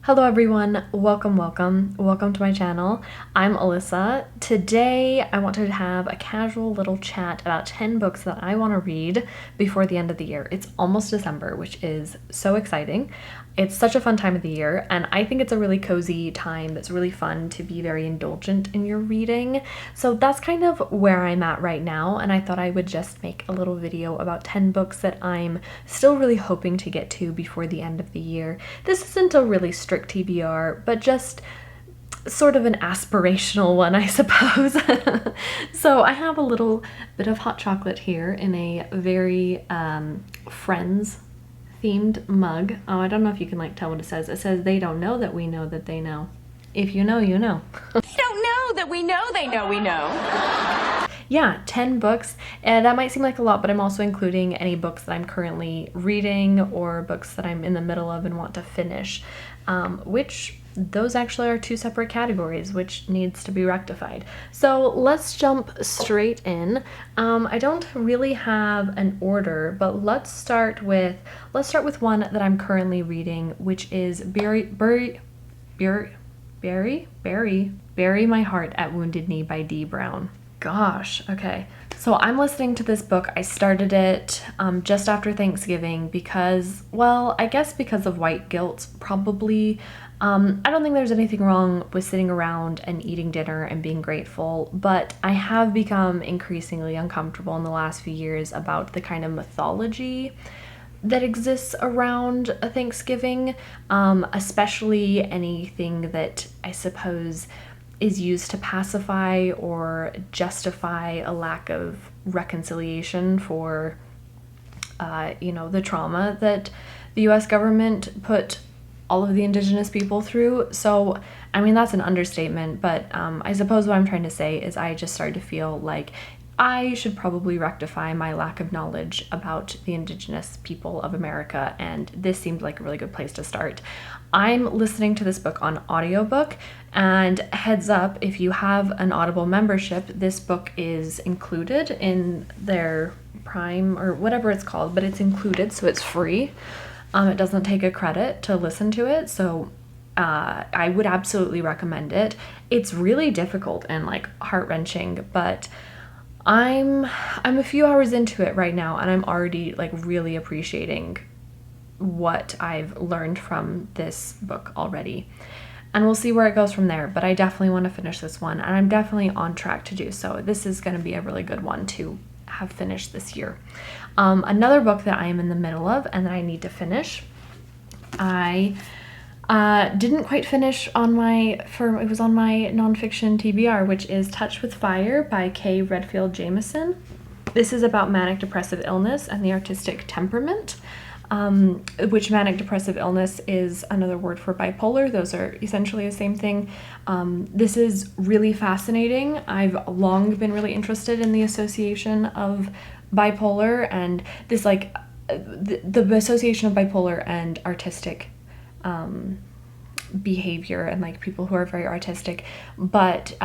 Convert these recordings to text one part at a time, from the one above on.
Hello everyone, welcome to my channel. I'm Alyssa. Today I want to have a casual little chat about 10 books that I want to read before the end of the year. It's almost December, which is so exciting. It's such a fun time of the year, and I think it's a really cozy time that's really fun to be very indulgent in your reading. So that's kind of where I'm at right now, and I thought I would just make a little video about 10 books that I'm still really hoping to get to before the end of the year. This isn't a really strict TBR, but just sort of an aspirational one, I suppose. So I have a little bit of hot chocolate here in a very Friends themed mug. Oh, I don't know if you can like tell what it says. It says, "They don't know that we know that they know. If you know, you know." They don't know that we know they know we know. Yeah, 10 books, and that might seem like a lot, but I'm also including any books that I'm currently reading or books that I'm in the middle of and want to finish, which those actually are two separate categories, which needs to be rectified. So let's jump straight in. I don't really have an order, but let's start with one that I'm currently reading, which is Bury My Heart at Wounded Knee by D. Brown. Gosh, okay. So I'm listening to this book. I started it just after Thanksgiving because, well, I guess because of white guilt, probably. I don't think there's anything wrong with sitting around and eating dinner and being grateful, but I have become increasingly uncomfortable in the last few years about the kind of mythology that exists around a Thanksgiving, especially anything that I suppose is used to pacify or justify a lack of reconciliation for, the trauma that the US government put all of the indigenous people through. So, I mean, that's an understatement, but I suppose what I'm trying to say is I just started to feel like I should probably rectify my lack of knowledge about the indigenous people of America, and this seemed like a really good place to start. I'm listening to this book on audiobook, and heads up, if you have an Audible membership, this book is included in their Prime or whatever it's called, but it's included, so it's free. It doesn't take a credit to listen to it, so I would absolutely recommend it. It's really difficult and like heart-wrenching, but I'm a few hours into it right now, and I'm already like really appreciating what I've learned from this book already. And we'll see where it goes from there, but I definitely want to finish this one, and I'm definitely on track to do so. This is going to be a really good one to have finished this year. Another book that I am in the middle of and that I need to finish, I didn't quite finish it was on my nonfiction TBR, which is Touch with Fire by K. Redfield Jamison. This is about manic-depressive illness and the artistic temperament, which manic-depressive illness is another word for bipolar. Those are essentially the same thing. This is really fascinating. I've long been really interested in the association of bipolar and this the association of bipolar and artistic behavior and like people who are very artistic, but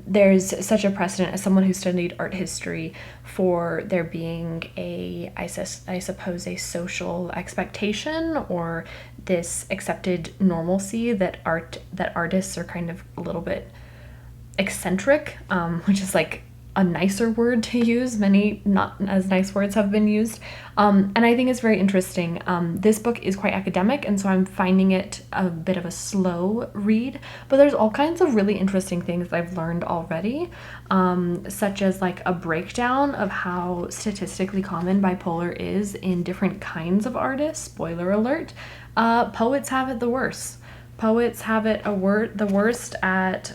there's such a precedent as someone who studied art history for there being I suppose a social expectation or this accepted normalcy that artists are kind of a little bit eccentric, which is like a nicer word to use. Many not as nice words have been used. And I think it's very interesting. This book is quite academic, and so I'm finding it a bit of a slow read, but there's all kinds of really interesting things that I've learned already, such as like a breakdown of how statistically common bipolar is in different kinds of artists. Spoiler alert, poets have it the worst. Poets have it the worst at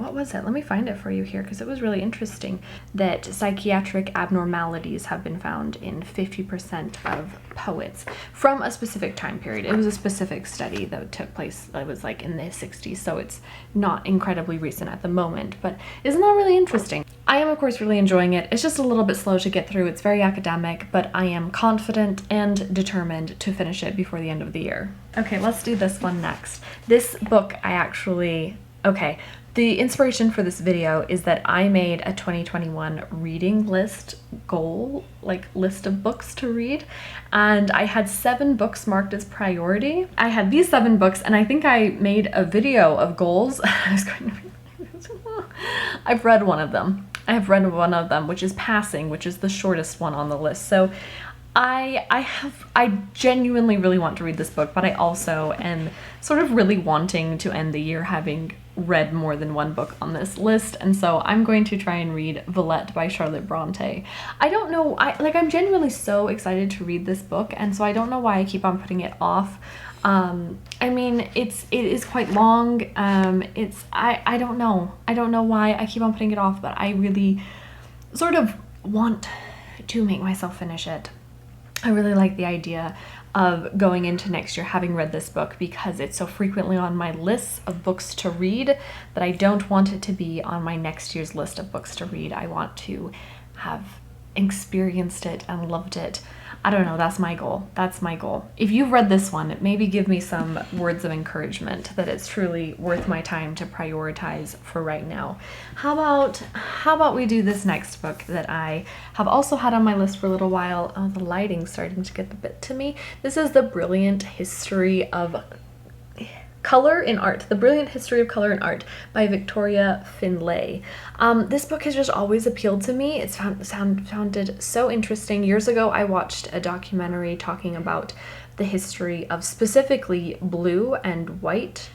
what was it? Let me find it for you here because it was really interesting that psychiatric abnormalities have been found in 50% of poets from a specific time period. It was a specific study that took place, it was like in the 60s, so it's not incredibly recent at the moment, but isn't that really interesting? I am of course really enjoying it. It's just a little bit slow to get through. It's very academic, but I am confident and determined to finish it before the end of the year. Okay, let's do this one next. This book okay, The inspiration for this video is that I made a 2021 reading list goal, like list of books to read, and I had 7 books marked as priority. I had these 7 books, and I think I made a video of goals. I've read one of them. I have read one of them, which is Passing, which is the shortest one on the list. So I genuinely really want to read this book, but I also am sort of really wanting to end the year having read more than one book on this list, and so I'm going to try and read Villette by Charlotte Bronte. I don't know, I'm genuinely so excited to read this book, and so I don't know why I keep on putting it off. I mean, it is quite long. I don't know why I keep on putting it off, but I really sort of want to make myself finish it. I really like the idea of going into next year having read this book because it's so frequently on my list of books to read that I don't want it to be on my next year's list of books to read. I want to have experienced it and loved it. I don't know, that's my goal. That's my goal. If you've read this one, maybe give me some words of encouragement that it's truly worth my time to prioritize for right now. How about we do this next book that I have also had on my list for a little while. Oh, the lighting's starting to get a bit to me. This is The Brilliant History of Color in Art, The Brilliant History of Color in Art by Victoria Finlay. This book has just always appealed to me. It's sounded so interesting. Years ago, I watched a documentary talking about the history of specifically blue and white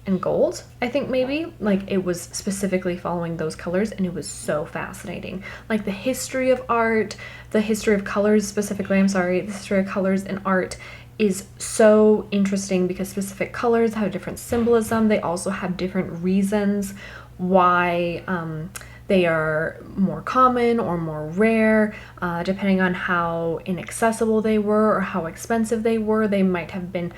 and gold, I think maybe. Like, it was specifically following those colors, and it was so fascinating. Like, the history of art, the history of colors specifically, the history of colors in art is so interesting because specific colors have different symbolism. They also have different reasons why they are more common or more rare, depending on how inaccessible they were or how expensive they were. They might have been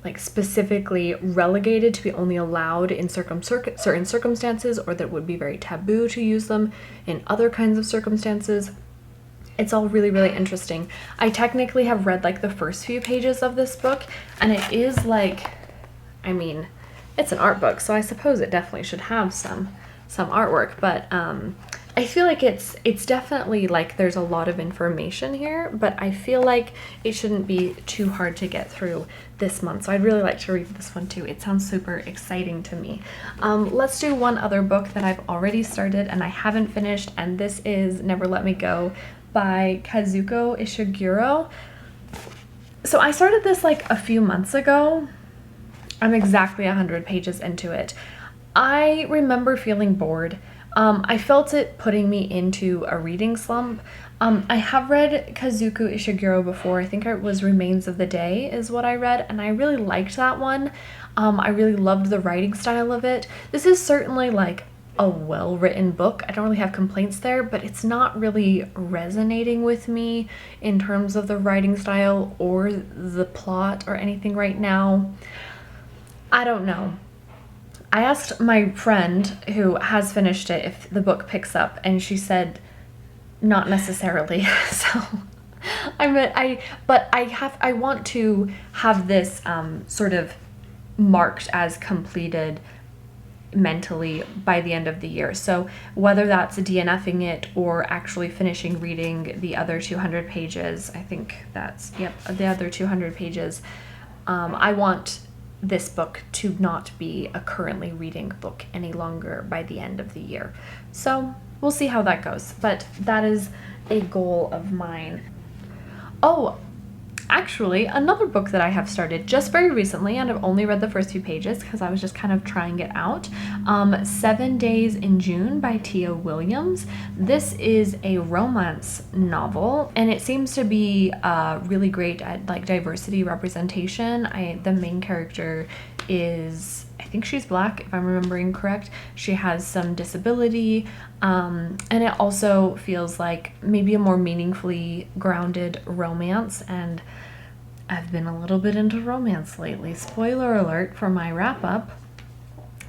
like specifically relegated to be only allowed in certain circumstances, or that would be very taboo to use them in other kinds of circumstances. It's all really, really interesting. I technically have read like the first few pages of this book, and it is like, I mean, it's an art book, so I suppose it definitely should have some artwork, but I feel like it's definitely like there's a lot of information here, but I feel like it shouldn't be too hard to get through this month. So I'd really like to read this one too. It sounds super exciting to me. Let's do one other book that I've already started and I haven't finished, and this is Never Let Me Go by Kazuo Ishiguro. So I started this like a few months ago. I'm exactly 100 pages into it. I remember feeling bored. I felt it putting me into a reading slump. I have read Kazuo Ishiguro before. I think it was Remains of the Day is what I read, and I really liked that one. I really loved the writing style of it. This is certainly like a well-written book. I don't really have complaints there, but it's not really resonating with me in terms of the writing style or the plot or anything right now. I don't know. I asked my friend who has finished it if the book picks up, and she said not necessarily. So I want to have this sort of marked as completed mentally by the end of the year. So whether that's DNFing it or actually finishing reading the other 200 pages, I think that's, yep, the other 200 pages, I want this book to not be a currently reading book any longer by the end of the year. So we'll see how that goes, but that is a goal of mine. Oh, actually, another book that I have started just very recently, and I've only read the first few pages because I was just kind of trying it out. 7 Days in June by Tia Williams. This is a romance novel, and it seems to be really great at like diversity representation. The main character is, I think she's Black, if I'm remembering correct. She has some disability, and it also feels like maybe a more meaningfully grounded romance, and I've been a little bit into romance lately. Spoiler alert for my wrap-up.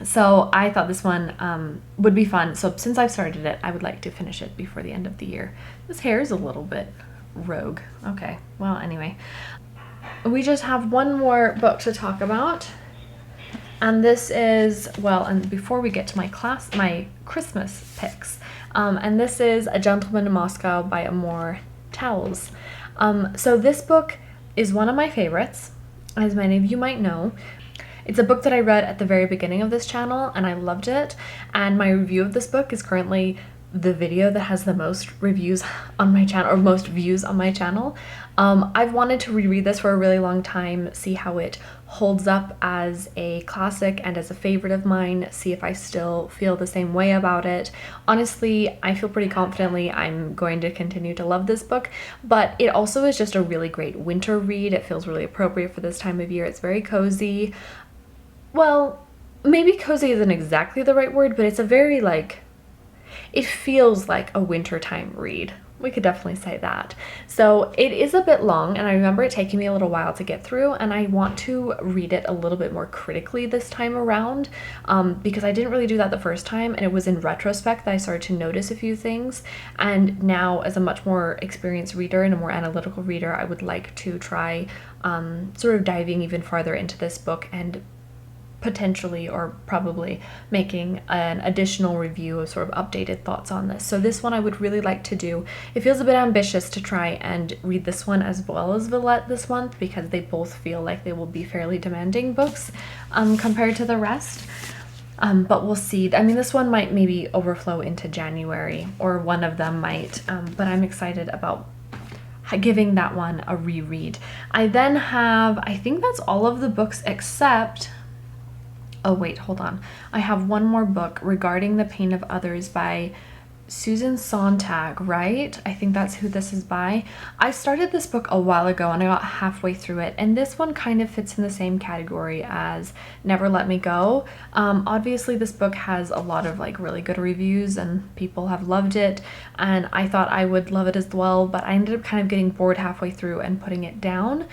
So I thought this one would be fun. So since I've started it, I would like to finish it before the end of the year. This hair is a little bit rogue. Okay, well, anyway. We just have one more book to talk about. And this is, well, and before we get to my Christmas picks, and this is A Gentleman in Moscow by Amor Towles. So this book is one of my favorites, as many of you might know. It's a book that I read at the very beginning of this channel, and I loved it. And my review of this book is currently the video that has the most reviews on my channel, or most views on my channel. I've wanted to reread this for a really long time, see how it holds up as a classic and as a favorite of mine, see if I still feel the same way about it. Honestly, I feel pretty confidently I'm going to continue to love this book, but it also is just a really great winter read. It feels really appropriate for this time of year. It's very cozy. Well, maybe cozy isn't exactly the right word, but it's a very, like, it feels like a wintertime read. We could definitely say that. So it is a bit long, and I remember it taking me a little while to get through, and I want to read it a little bit more critically this time around, because I didn't really do that the first time, and it was in retrospect that I started to notice a few things. And now, as a much more experienced reader and a more analytical reader, I would like to try sort of diving even farther into this book and potentially or probably making an additional review of sort of updated thoughts on this. So this one I would really like to do. It feels a bit ambitious to try and read this one as well as Villette this month, because they both feel like they will be fairly demanding books compared to the rest. But we'll see. I mean, this one might maybe overflow into January, or one of them might, but I'm excited about giving that one a reread. I then have, I think that's all of the books except, oh wait, hold on. I have one more book, Regarding the Pain of Others by Susan Sontag, right? I think that's who this is by. I started this book a while ago and I got halfway through it, and this one kind of fits in the same category as Never Let Me Go. Obviously this book has a lot of like really good reviews and people have loved it, and I thought I would love it as well, but I ended up kind of getting bored halfway through and putting it down.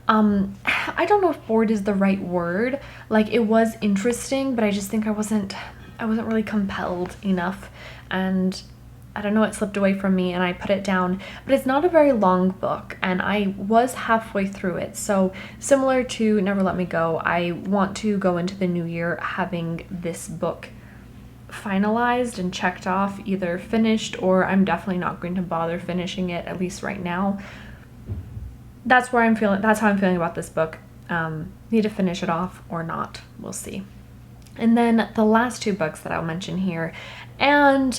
I don't know if bored is the right word. Like, it was interesting, but I just think I wasn't really compelled enough, and I don't know, it slipped away from me and I put it down. But it's not a very long book, and I was halfway through it. So similar to Never Let Me Go, I want to go into the new year having this book finalized and checked off, either finished, or I'm definitely not going to bother finishing it, at least right now. That's how I'm feeling about this book. Need to finish it off or not, we'll see. And then the last two books that I'll mention here, and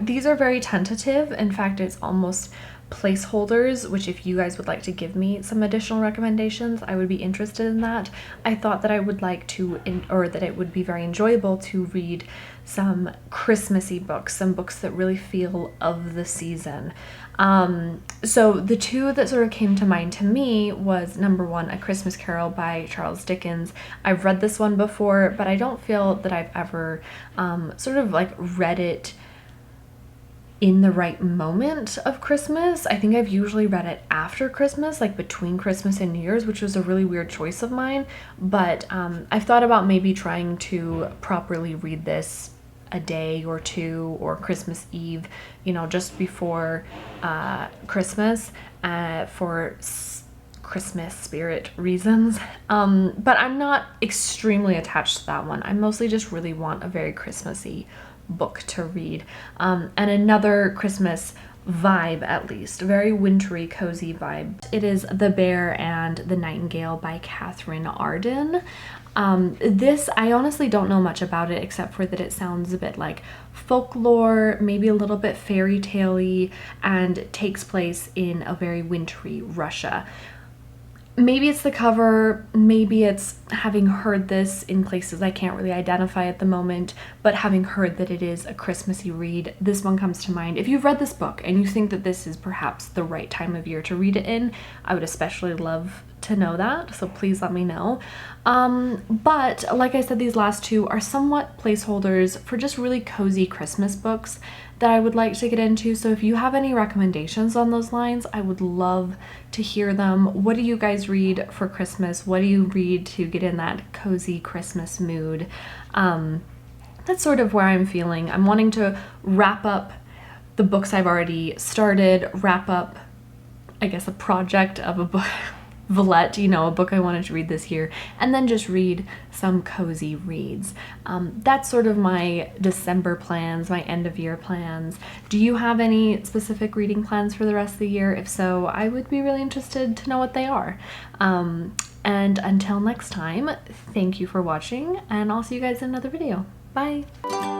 these are very tentative. In fact, it's almost placeholders, which if you guys would like to give me some additional recommendations, I would be interested in that. I thought that I would like to, or that it would be very enjoyable to read some Christmassy books, some books that really feel of the season. So the two that sort of came to mind to me was, number one, A Christmas Carol by Charles Dickens. I've read this one before, but I don't feel that I've ever sort of like read it in the right moment of Christmas. I think I've usually read it after Christmas, like between Christmas and New Year's, which was a really weird choice of mine. But I've thought about maybe trying to properly read this a day or two, or Christmas Eve, you know, just before Christmas, for Christmas spirit reasons. But I'm not extremely attached to that one. I mostly just really want a very Christmassy book to read, and another Christmas vibe, at least, a very wintry, cozy vibe. It is The Bear and the Nightingale by Katherine Arden. This, I honestly don't know much about it, except for that it sounds a bit like folklore, maybe a little bit fairy tale-y, and takes place in a very wintry Russia. Maybe it's the cover, maybe it's having heard this in places I can't really identify at the moment, but having heard that it is a Christmassy read, this one comes to mind. If you've read this book and you think that this is perhaps the right time of year to read it in, I would especially love to know that, so please let me know. But like I said, these last two are somewhat placeholders for just really cozy Christmas books that I would like to get into. So if you have any recommendations on those lines, I would love to hear them. What do you guys read for Christmas? What do you read to get in that cozy Christmas mood? That's sort of where I'm feeling. I'm wanting to wrap up the books I've already started, wrap up, I guess, a project of a book. Villette, you know, a book I wanted to read this year, and then just read some cozy reads. That's sort of my December plans, my end of year plans. Do you have any specific reading plans for the rest of the year? If so, I would be really interested to know what they are. And until next time, thank you for watching, and I'll see you guys in another video. Bye!